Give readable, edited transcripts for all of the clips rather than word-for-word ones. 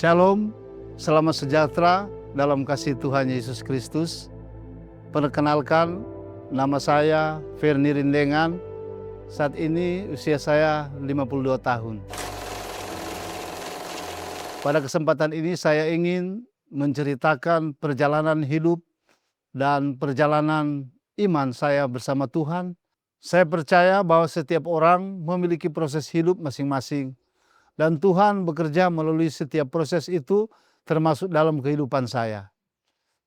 Shalom, selamat sejahtera dalam kasih Tuhan Yesus Kristus. Perkenalkan, nama saya Ferni Rindengan. Saat ini usia saya 52 tahun. Pada kesempatan ini saya ingin menceritakan perjalanan hidup dan perjalanan iman saya bersama Tuhan. Saya percaya bahwa setiap orang memiliki proses hidup masing-masing. Dan Tuhan bekerja melalui setiap proses itu, termasuk dalam kehidupan saya.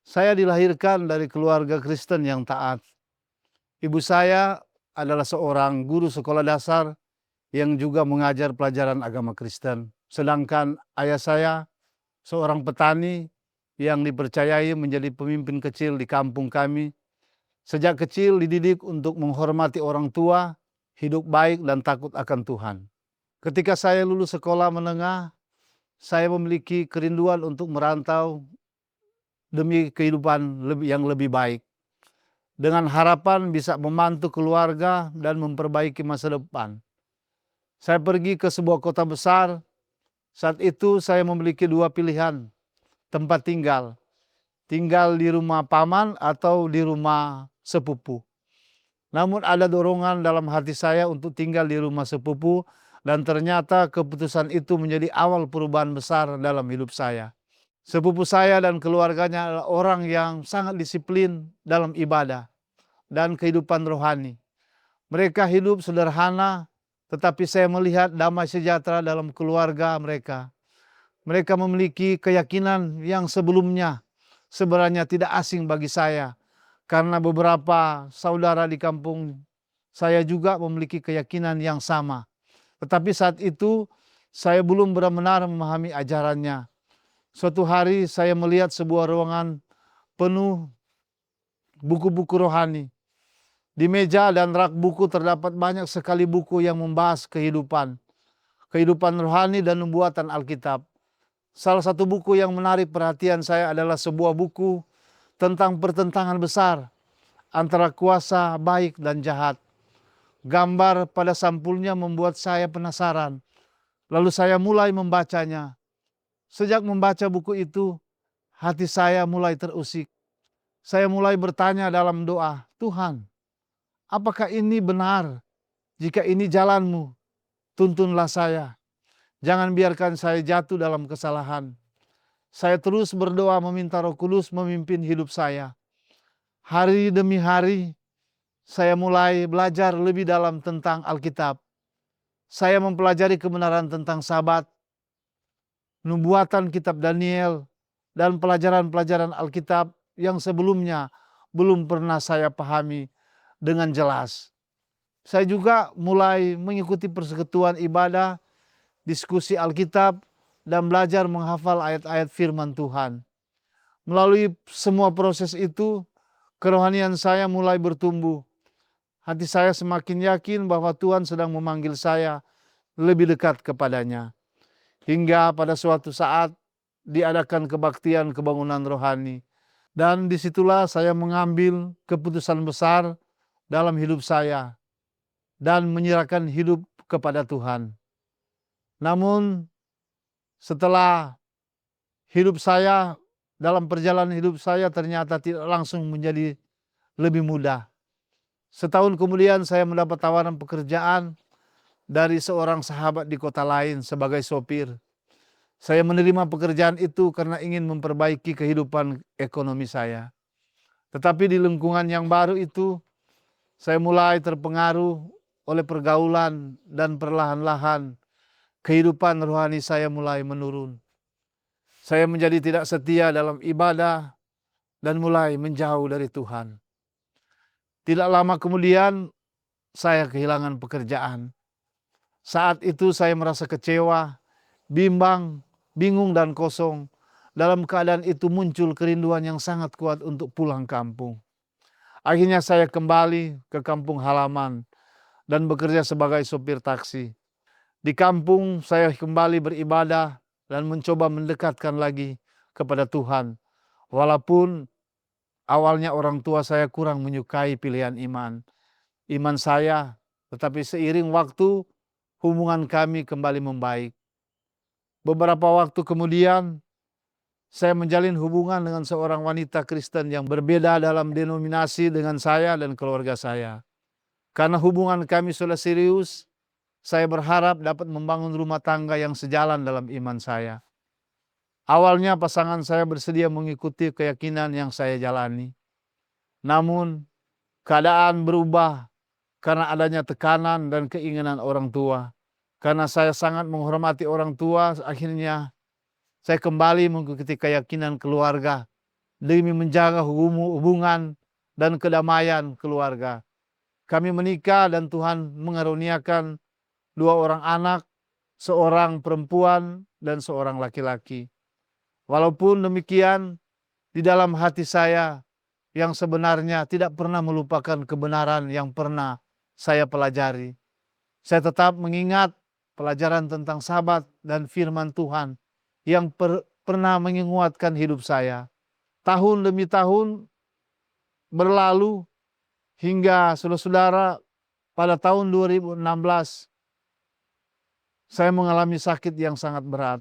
Saya dilahirkan dari keluarga Kristen yang taat. Ibu saya adalah seorang guru sekolah dasar yang juga mengajar pelajaran agama Kristen. Sedangkan ayah saya seorang petani yang dipercayai menjadi pemimpin kecil di kampung kami. Sejak kecil dididik untuk menghormati orang tua, hidup baik dan takut akan Tuhan. Ketika saya lulus sekolah menengah, saya memiliki kerinduan untuk merantau demi kehidupan yang lebih baik. Dengan harapan bisa membantu keluarga dan memperbaiki masa depan. Saya pergi ke sebuah kota besar. Saat itu saya memiliki dua pilihan tempat tinggal. Tinggal di rumah paman atau di rumah sepupu. Namun ada dorongan dalam hati saya untuk tinggal di rumah sepupu. Dan ternyata keputusan itu menjadi awal perubahan besar dalam hidup saya. Sepupu saya dan keluarganya adalah orang yang sangat disiplin dalam ibadah dan kehidupan rohani. Mereka hidup sederhana, tetapi saya melihat damai sejahtera dalam keluarga mereka. Mereka memiliki keyakinan yang sebelumnya sebenarnya tidak asing bagi saya. Karena beberapa saudara di kampung saya juga memiliki keyakinan yang sama. Tetapi saat itu saya belum benar-benar memahami ajarannya. Suatu hari saya melihat sebuah ruangan penuh buku-buku rohani. Di meja dan rak buku terdapat banyak sekali buku yang membahas kehidupan rohani dan nubuatan Alkitab. Salah satu buku yang menarik perhatian saya adalah sebuah buku tentang pertentangan besar antara kuasa baik dan jahat. Gambar pada sampulnya membuat saya penasaran. Lalu saya mulai membacanya. Sejak membaca buku itu, hati saya mulai terusik. Saya mulai bertanya dalam doa, Tuhan, apakah ini benar? Jika ini jalan-Mu, tuntunlah saya. Jangan biarkan saya jatuh dalam kesalahan. Saya terus berdoa meminta Roh Kudus memimpin hidup saya. Hari demi hari, saya mulai belajar lebih dalam tentang Alkitab. Saya mempelajari kebenaran tentang Sabat, nubuatan kitab Daniel, dan pelajaran-pelajaran Alkitab yang sebelumnya belum pernah saya pahami dengan jelas. Saya juga mulai mengikuti persekutuan ibadah, diskusi Alkitab, dan belajar menghafal ayat-ayat firman Tuhan. Melalui semua proses itu, kerohanian saya mulai bertumbuh. Hati saya semakin yakin bahwa Tuhan sedang memanggil saya lebih dekat kepadanya. Hingga pada suatu saat diadakan kebaktian kebangunan rohani. Dan disitulah saya mengambil keputusan besar dalam hidup saya dan menyerahkan hidup kepada Tuhan. Namun setelah hidup saya, dalam perjalanan hidup saya ternyata tidak langsung menjadi lebih mudah. Setahun kemudian saya mendapat tawaran pekerjaan dari seorang sahabat di kota lain sebagai sopir. Saya menerima pekerjaan itu karena ingin memperbaiki kehidupan ekonomi saya. Tetapi di lingkungan yang baru itu, saya mulai terpengaruh oleh pergaulan dan perlahan-lahan kehidupan rohani saya mulai menurun. Saya menjadi tidak setia dalam ibadah dan mulai menjauh dari Tuhan. Tidak lama kemudian saya kehilangan pekerjaan. Saat itu saya merasa kecewa, bimbang, bingung dan kosong. Dalam keadaan itu muncul kerinduan yang sangat kuat untuk pulang kampung. Akhirnya saya kembali ke kampung halaman dan bekerja sebagai sopir taksi. Di kampung saya kembali beribadah dan mencoba mendekatkan lagi kepada Tuhan. Walaupun awalnya orang tua saya kurang menyukai pilihan iman saya, tetapi seiring waktu hubungan kami kembali membaik. Beberapa waktu kemudian, saya menjalin hubungan dengan seorang wanita Kristen yang berbeda dalam denominasi dengan saya dan keluarga saya. Karena hubungan kami sudah serius, saya berharap dapat membangun rumah tangga yang sejalan dalam iman saya. Awalnya pasangan saya bersedia mengikuti keyakinan yang saya jalani. Namun, keadaan berubah karena adanya tekanan dan keinginan orang tua. Karena saya sangat menghormati orang tua, akhirnya saya kembali mengikuti keyakinan keluarga demi menjaga hubungan dan kedamaian keluarga. Kami menikah dan Tuhan mengaruniakan 2 orang anak, seorang perempuan dan seorang laki-laki. Walaupun demikian, di dalam hati saya yang sebenarnya tidak pernah melupakan kebenaran yang pernah saya pelajari. Saya tetap mengingat pelajaran tentang Sabat dan firman Tuhan yang pernah menguatkan hidup saya. Tahun demi tahun berlalu hingga saudara-saudara pada tahun 2016 saya mengalami sakit yang sangat berat.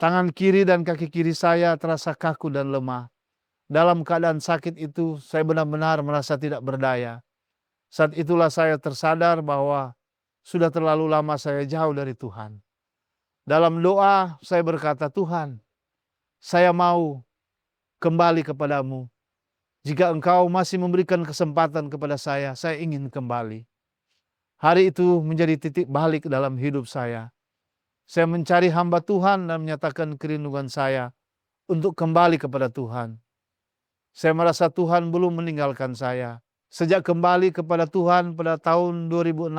Tangan kiri dan kaki kiri saya terasa kaku dan lemah. Dalam keadaan sakit itu saya benar-benar merasa tidak berdaya. Saat itulah saya tersadar bahwa sudah terlalu lama saya jauh dari Tuhan. Dalam doa saya berkata, Tuhan, saya mau kembali kepadamu. Jika Engkau masih memberikan kesempatan kepada saya ingin kembali. Hari itu menjadi titik balik dalam hidup saya. Saya mencari hamba Tuhan dan menyatakan kerinduan saya untuk kembali kepada Tuhan. Saya merasa Tuhan belum meninggalkan saya. Sejak kembali kepada Tuhan pada tahun 2016,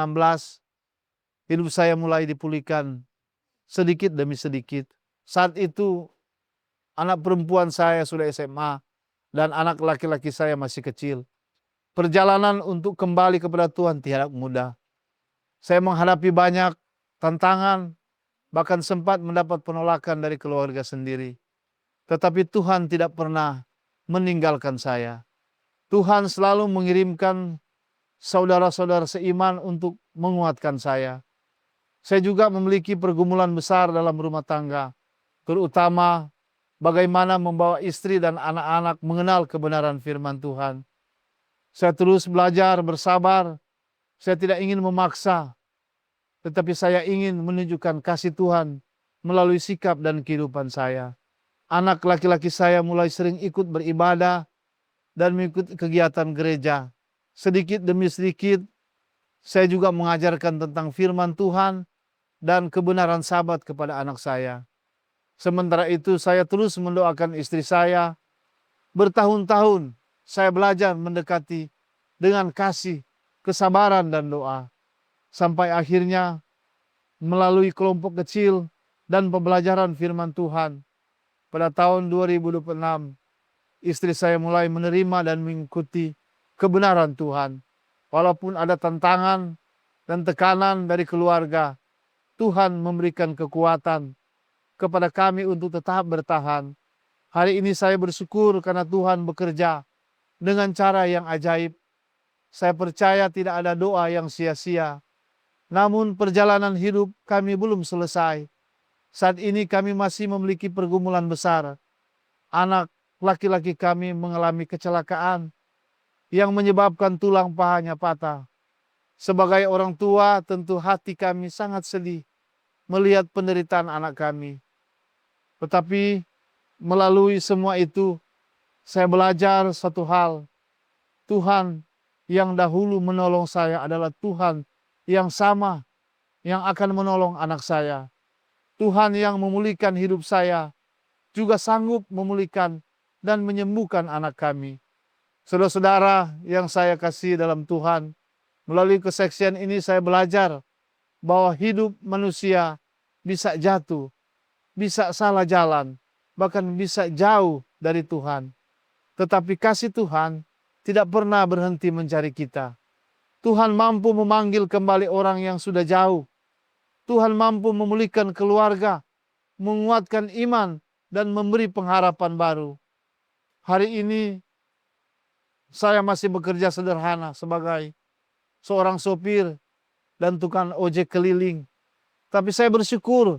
hidup saya mulai dipulihkan sedikit demi sedikit. Saat itu anak perempuan saya sudah SMA dan anak laki-laki saya masih kecil. Perjalanan untuk kembali kepada Tuhan tidak mudah. Saya menghadapi banyak tantangan, bahkan sempat mendapat penolakan dari keluarga sendiri. Tetapi Tuhan tidak pernah meninggalkan saya. Tuhan selalu mengirimkan saudara-saudara seiman untuk menguatkan saya. Saya juga memiliki pergumulan besar dalam rumah tangga, terutama bagaimana membawa istri dan anak-anak mengenal kebenaran firman Tuhan. Saya terus belajar bersabar. Saya tidak ingin memaksa, tetapi saya ingin menunjukkan kasih Tuhan melalui sikap dan kehidupan saya. Anak laki-laki saya mulai sering ikut beribadah dan mengikuti kegiatan gereja. Sedikit demi sedikit, saya juga mengajarkan tentang firman Tuhan dan kebenaran Sabat kepada anak saya. Sementara itu, saya terus mendoakan istri saya. Bertahun-tahun, saya belajar mendekati dengan kasih, kesabaran, dan doa. Sampai akhirnya, melalui kelompok kecil dan pembelajaran firman Tuhan, pada tahun 2026, istri saya mulai menerima dan mengikuti kebenaran Tuhan. Walaupun ada tantangan dan tekanan dari keluarga, Tuhan memberikan kekuatan kepada kami untuk tetap bertahan. Hari ini saya bersyukur karena Tuhan bekerja dengan cara yang ajaib. Saya percaya tidak ada doa yang sia-sia. Namun perjalanan hidup kami belum selesai. Saat ini kami masih memiliki pergumulan besar. Anak laki-laki kami mengalami kecelakaan yang menyebabkan tulang pahanya patah. Sebagai orang tua, tentu hati kami sangat sedih melihat penderitaan anak kami. Tetapi melalui semua itu, saya belajar satu hal. Tuhan yang dahulu menolong saya adalah Tuhan yang sama yang akan menolong anak saya. Tuhan yang memulihkan hidup saya juga sanggup memulihkan dan menyembuhkan anak kami. Saudara-saudara yang saya kasih dalam Tuhan, melalui kesaksian ini saya belajar bahwa hidup manusia bisa jatuh, bisa salah jalan, bahkan bisa jauh dari Tuhan. Tetapi kasih Tuhan tidak pernah berhenti mencari kita. Tuhan mampu memanggil kembali orang yang sudah jauh. Tuhan mampu memulihkan keluarga, menguatkan iman, dan memberi pengharapan baru. Hari ini saya masih bekerja sederhana sebagai seorang sopir dan tukang ojek keliling. Tapi saya bersyukur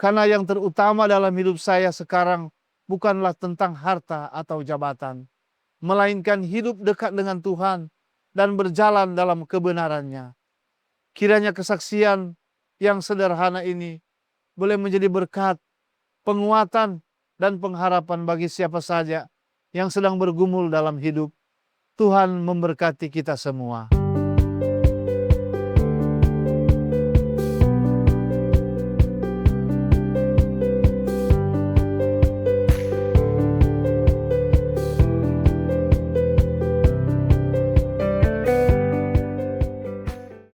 Karena yang terutama dalam hidup saya sekarang bukanlah tentang harta atau jabatan, melainkan hidup dekat dengan Tuhan dan berjalan dalam kebenarannya. Kiranya kesaksian yang sederhana ini boleh menjadi berkat, penguatan, dan pengharapan bagi siapa saja yang sedang bergumul dalam hidup. Tuhan memberkati kita semua.